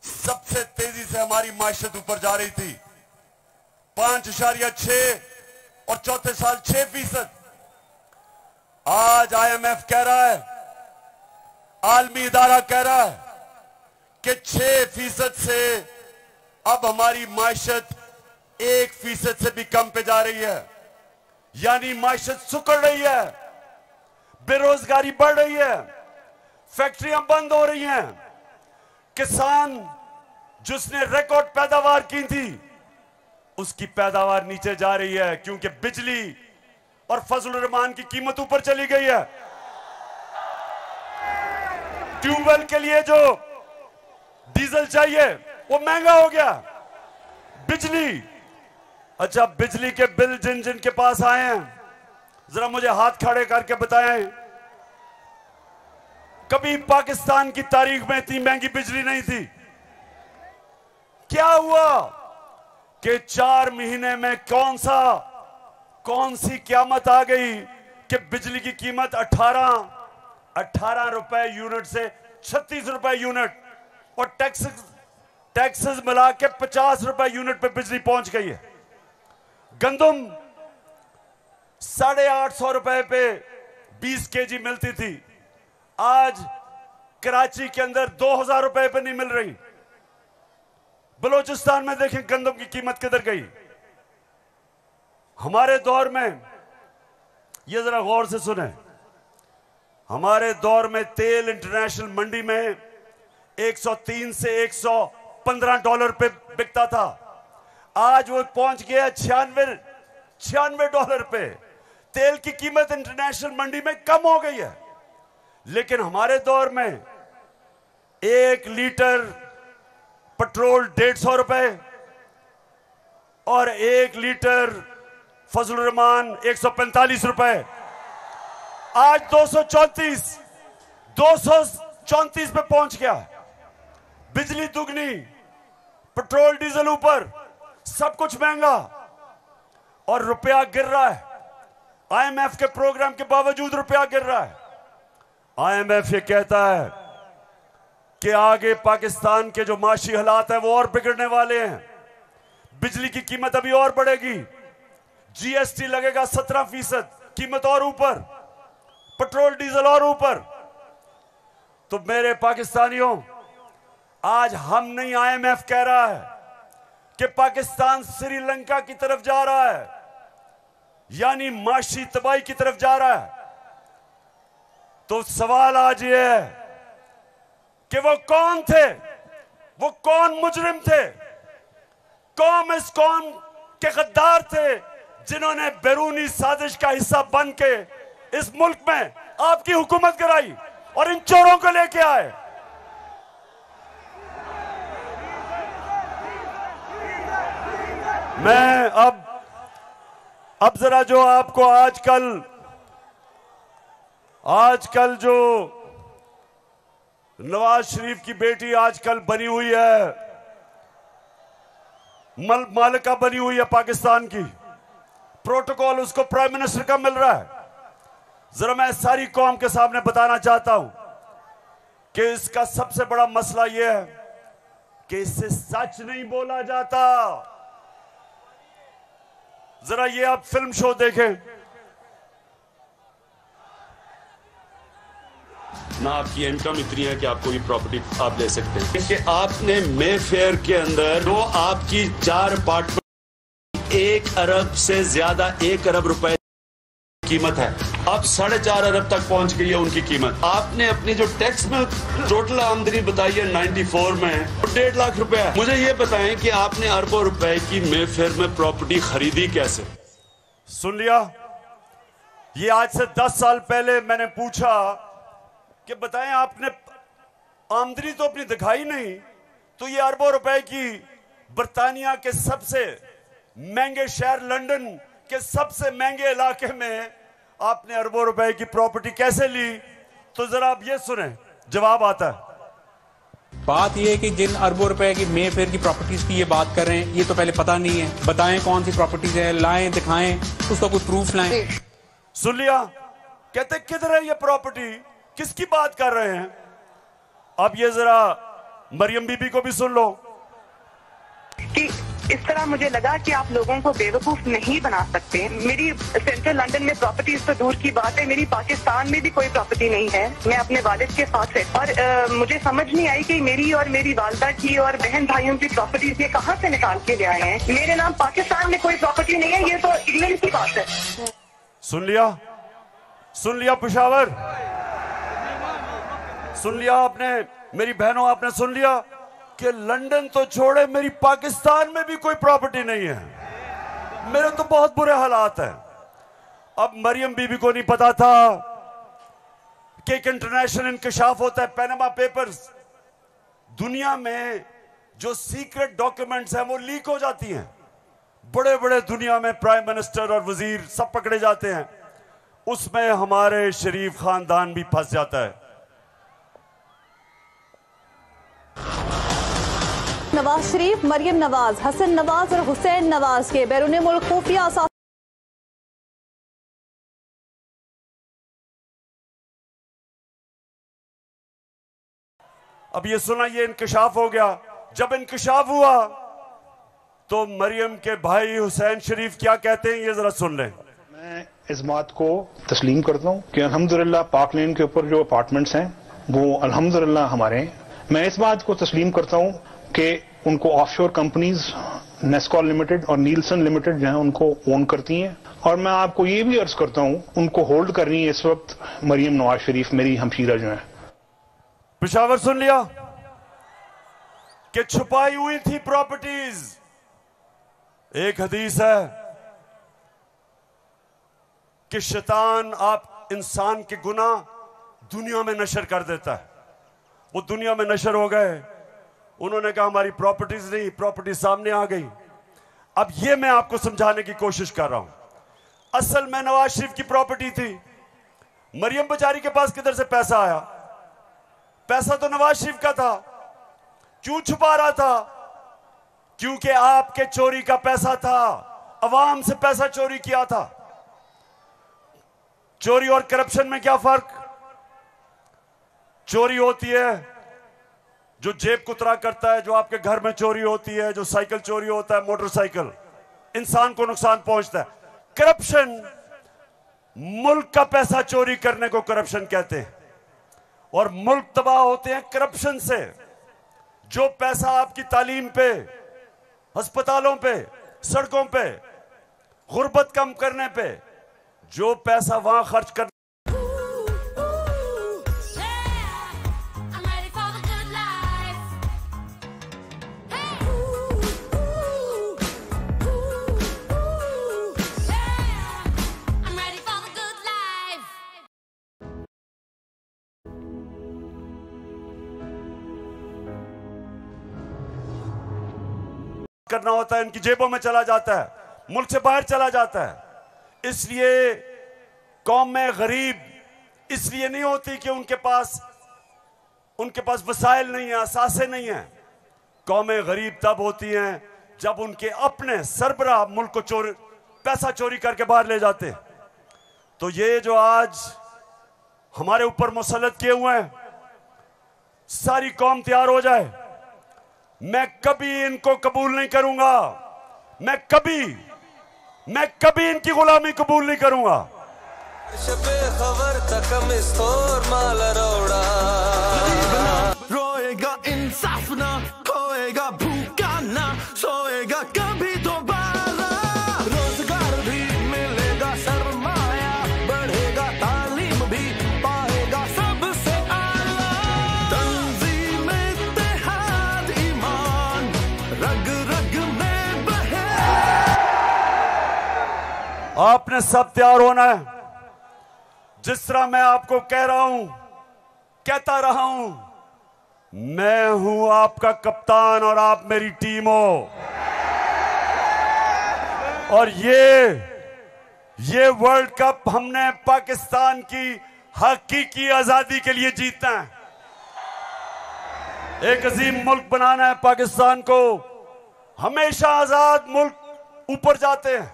सबसे तेजी से हमारी माइशत ऊपर जा रही थी। 5.6 और चौथे साल 6%। आज IMF कह रहा है, आलमी इदारा कह रहा है कि 6% से अब हमारी माइशत 1% से भी कम पे जा रही है। यानी माइशत सुकड़ रही है, बेरोजगारी बढ़ रही है, फैक्ट्रियां बंद हो रही हैं। किसान जिसने रिकॉर्ड पैदावार की थी, उसकी पैदावार नीचे जा रही है, क्योंकि बिजली और फजलुर रहमान की कीमत ऊपर चली गई है। ट्यूबवेल के लिए जो डीजल चाहिए वो महंगा हो गया। बिजली, अच्छा बिजली के बिल जिन जिन के पास आए हैं, जरा मुझे हाथ खड़े करके बताएं, कभी पाकिस्तान की तारीख में इतनी महंगी बिजली नहीं थी। क्या हुआ कि 4 महीने में कौन सी क़यामत आ गई कि बिजली की कीमत 18 रुपए यूनिट से 36 रुपए यूनिट और टैक्सेस मिला के 50 रुपए यूनिट पे बिजली पहुंच गई है। गंदम 850 रुपए पे 20 kg मिलती थी, आज कराची के अंदर 2000 रुपए पे नहीं मिल रही। बलूचिस्तान में देखें गंदम की कीमत किधर गई। हमारे दौर में, ये जरा गौर से सुने, हमारे दौर में तेल इंटरनेशनल मंडी में 103 से 115 डॉलर पे बिकता था। आज वो पहुंच गया $96 पे तेल की कीमत इंटरनेशनल मंडी में कम हो गई है, लेकिन हमारे दौर में 1 लीटर पेट्रोल 150 रुपए और 1 लीटर फजलुर रहमान 145 रुपए, आज 234 पे पहुंच गया। बिजली दुगनी, पेट्रोल डीजल ऊपर, सब कुछ महंगा और रुपया गिर रहा है। आईएमएफ के प्रोग्राम के बावजूद रुपया गिर रहा है। आईएमएफ ये कहता है कि आगे पाकिस्तान के जो माशी हालात है वो और बिगड़ने वाले हैं। बिजली की कीमत अभी और बढ़ेगी, जीएसटी लगेगा 17%, कीमत और ऊपर, पेट्रोल डीजल और ऊपर। तो मेरे पाकिस्तानियों, आज हम नहीं, आईएमएफ कह रहा है कि पाकिस्तान श्रीलंका की तरफ जा रहा है, यानी माशी तबाही की तरफ जा रहा है। तो सवाल आज ये है कि वो कौन थे, वो कौन मुजरिम थे, कौन इस कौम के गद्दार थे जिन्होंने बैरूनी साजिश का हिस्सा बन के इस मुल्क में आपकी हुकूमत कराई और इन चोरों को लेके आए। मैं अब जरा जो आपको आजकल जो नवाज शरीफ की बेटी आजकल बनी हुई है, मालिका बनी हुई है पाकिस्तान की, प्रोटोकॉल उसको प्राइम मिनिस्टर का मिल रहा है। जरा मैं सारी कौम के सामने बताना चाहता हूं कि इसका सबसे बड़ा मसला यह है कि इससे सच नहीं बोला जाता। जरा ये आप फिल्म शो देखें ना, आपकी इनकम इतनी है कि आप कोई प्रॉपर्टी आप ले सकते हैं कि आपने मे फेयर के अंदर जो आपकी 4 अपार्टमेंट 1 अरब से ज्यादा 1 अरब रुपए कीमत है, अब 4.5 अरब तक पहुंच गई है उनकी कीमत। आपने अपनी जो टैक्स में टोटल आमदनी बताई है 94 में 1.5 लाख रुपए है। मुझे ये बताएं कि आपने अरबों रुपए की मे फेयर में प्रॉपर्टी खरीदी कैसे? सुन लिया? ये आज से 10 साल पहले मैंने पूछा कि बताएं आपने आमदनी तो अपनी दिखाई नहीं, तो ये अरबों रुपए की बर्तानिया के सबसे महंगे शहर लंदन के सबसे महंगे इलाके में आपने अरबों रुपए की प्रॉपर्टी कैसे ली? तो जरा आप ये सुने, जवाब आता है। बात यह है कि जिन अरबों रुपए की मे फेयर की प्रॉपर्टीज की ये बात कर रहे हैं, ये तो पहले पता नहीं है। बताएं कौन सी प्रॉपर्टीज है, लाएं, दिखाएं, उसका कोई प्रूफ लाएं। सुन लिया? कहते किधर है ये प्रॉपर्टी, किसकी बात कर रहे हैं? अब ये जरा मरियम बीबी को भी सुन लो कि इस तरह मुझे लगा कि आप लोगों को बेवकूफ नहीं बना सकते। मेरी सेंट्रल लंदन में प्रॉपर्टीज तो दूर की बात है, मेरी पाकिस्तान में भी कोई प्रॉपर्टी नहीं है। मैं अपने वालिद के साथ है और मुझे समझ नहीं आई कि मेरी और मेरी वालदा की और बहन भाइयों की प्रॉपर्टीज ये कहाँ से निकाल के ले आए हैं। मेरे नाम पाकिस्तान में कोई प्रॉपर्टी नहीं है, ये तो इंग्लैंड की बात है। सुन लिया? सुन लिया पेशावर? सुन लिया आपने? मेरी बहनों, आपने सुन लिया कि लंदन तो छोड़े, मेरी पाकिस्तान में भी कोई प्रॉपर्टी नहीं है। मेरे तो बहुत बुरे हालात हैं। अब मरियम बीबी को नहीं पता था कि एक इंटरनेशनल इंकशाफ होता है, पैनामा पेपर्स। दुनिया में जो सीक्रेट डॉक्यूमेंट्स हैं वो लीक हो जाती हैं। बड़े बड़े दुनिया में प्राइम मिनिस्टर और वजीर सब पकड़े जाते हैं, उसमें हमारे शरीफ खानदान भी फंस जाता है। नवाज शरीफ, मरियम नवाज, हसन नवाज और हुसैन नवाज के बैरून मुल्क खुफिया अब ये सुना, ये इंकशाफ हो गया। जब इंकशाफ हुआ तो मरियम के भाई हुसैन शरीफ क्या कहते हैं, ये जरा सुन लें। मैं इस बात को तस्लीम करता हूँ कि अल्हम्दुलिल्लाह पाक लेन के ऊपर जो अपार्टमेंट्स हैं वो अल्हम्दुलिल्लाह हमारे हैं। मैं इस बात को तस्लीम करता हूँ कि उनको ऑफशोर कंपनीज नेस्कॉल लिमिटेड और नीलसन लिमिटेड जो है उनको ओन करती हैं। और मैं आपको ये भी अर्ज करता हूँ उनको होल्ड कर रही है इस वक्त मरियम नवाज शरीफ, मेरी हमशीरा जो है। पेशावर सुन लिया कि छुपाई हुई थी प्रॉपर्टीज। एक हदीस है कि शैतान आप इंसान के गुनाह दुनिया में नशर कर देता है। वो दुनिया में नशर हो गए, उन्होंने कहा हमारी प्रॉपर्टीज नहीं, प्रॉपर्टी सामने आ गई। अब ये मैं आपको समझाने की कोशिश कर रहा हूं। असल में नवाज शरीफ की प्रॉपर्टी थी, मरियम बेचारी के पास किधर से पैसा आया? पैसा तो नवाज शरीफ का था। क्यों छुपा रहा था? क्योंकि आपके चोरी का पैसा था, अवाम से पैसा चोरी किया था। चोरी और करप्शन में क्या फर्क? चोरी होती है जो जेब कुतरा करता है, जो आपके घर में चोरी होती है, जो साइकिल चोरी होता है, मोटरसाइकिल, इंसान को नुकसान पहुंचता है। करप्शन, मुल्क का पैसा चोरी करने को करप्शन कहते हैं, और मुल्क तबाह होते हैं करप्शन से। जो पैसा आपकी तालीम पे, अस्पतालों पे, सड़कों पे, गुर्बत कम करने पे, जो पैसा वहां खर्च कर करना होता है, इनकी जेबों में चला जाता है, मुल्क से बाहर चला जाता है। इसलिए कौम में गरीब इसलिए नहीं होती कि उनके पास वसाइल नहीं है, असासे नहीं है। कौमें गरीब तब होती हैं जब उनके अपने सरबराह मुल्क को पैसा चोरी करके बाहर ले जाते। तो ये जो आज हमारे ऊपर मुसल्लत किए हुए हैं, सारी कौम तैयार हो जाए। मैं कभी इनको कबूल नहीं करूंगा, मैं कभी इनकी गुलामी कबूल नहीं करूंगा। रोएगा इंसाफ ना, खोएगा भूखा ना, सोएगा कभी दोबारा। रोजगार भी मिलेगा, सरमाया बढ़ेगा, तालीम भी पाएगा सबसे आला। तंजीम इत्तेहाद ईमान रग रग में बहे। आपने सब तैयार होना है। जिस तरह मैं आपको कह रहा हूं, कहता रहा हूं, मैं हूं आपका कप्तान और आप मेरी टीम हो। और ये वर्ल्ड कप हमने पाकिस्तान की हकीकी आजादी के लिए जीतना है। एक अजीम मुल्क बनाना है पाकिस्तान को। हमेशा आजाद मुल्क ऊपर जाते हैं,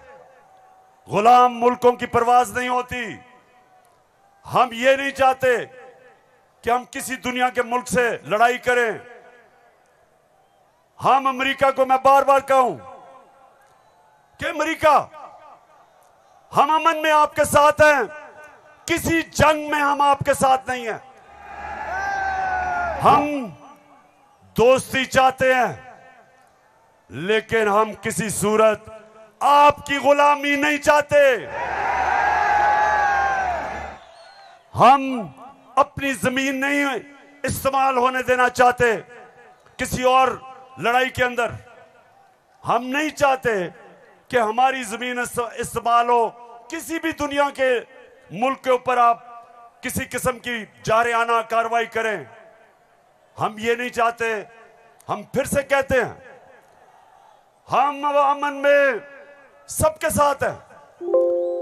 गुलाम मुल्कों की परवाज नहीं होती। हम ये नहीं चाहते कि हम किसी दुनिया के मुल्क से लड़ाई करें। हम अमेरिका को मैं बार बार कहूं कि अमेरिका, हम अमन में आपके साथ हैं, किसी जंग में हम आपके साथ नहीं हैं। हम दोस्ती चाहते हैं, लेकिन हम किसी सूरत आपकी गुलामी नहीं चाहते। हम अपनी जमीन नहीं इस्तेमाल होने देना चाहते किसी और लड़ाई के अंदर। हम नहीं चाहते कि हमारी जमीन इस्तेमाल हो किसी भी दुनिया के मुल्क के ऊपर आप किसी किस्म की जारियाना कार्रवाई करें। हम ये नहीं चाहते। हम फिर से कहते हैं, हम अमन में सबके साथ हैं।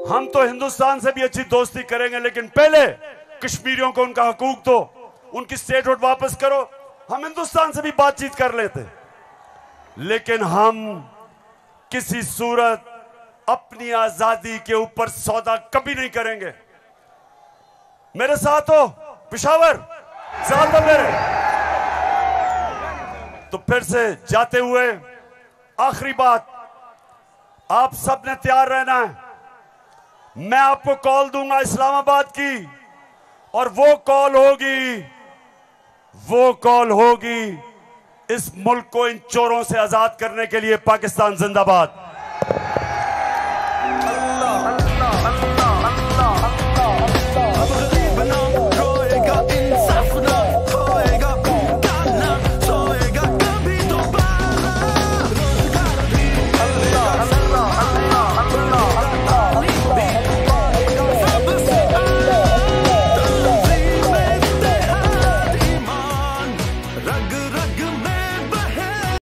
हम तो हिंदुस्तान से भी अच्छी दोस्ती करेंगे, लेकिन पहले कश्मीरियों को उनका हकूक दो, उनकी स्टेटहुड वापस करो। हम हिंदुस्तान से भी बातचीत कर लेते, लेकिन हम किसी सूरत अपनी आजादी के ऊपर सौदा कभी नहीं करेंगे। मेरे साथ हो पेशावर, साथ हो मेरे। तो फिर से जाते हुए आखिरी बात, आप सब ने तैयार रहना है। मैं आपको कॉल दूंगा इस्लामाबाद की, और वो कॉल होगी इस मुल्क को इन चोरों से आजाद करने के लिए। पाकिस्तान जिंदाबाद।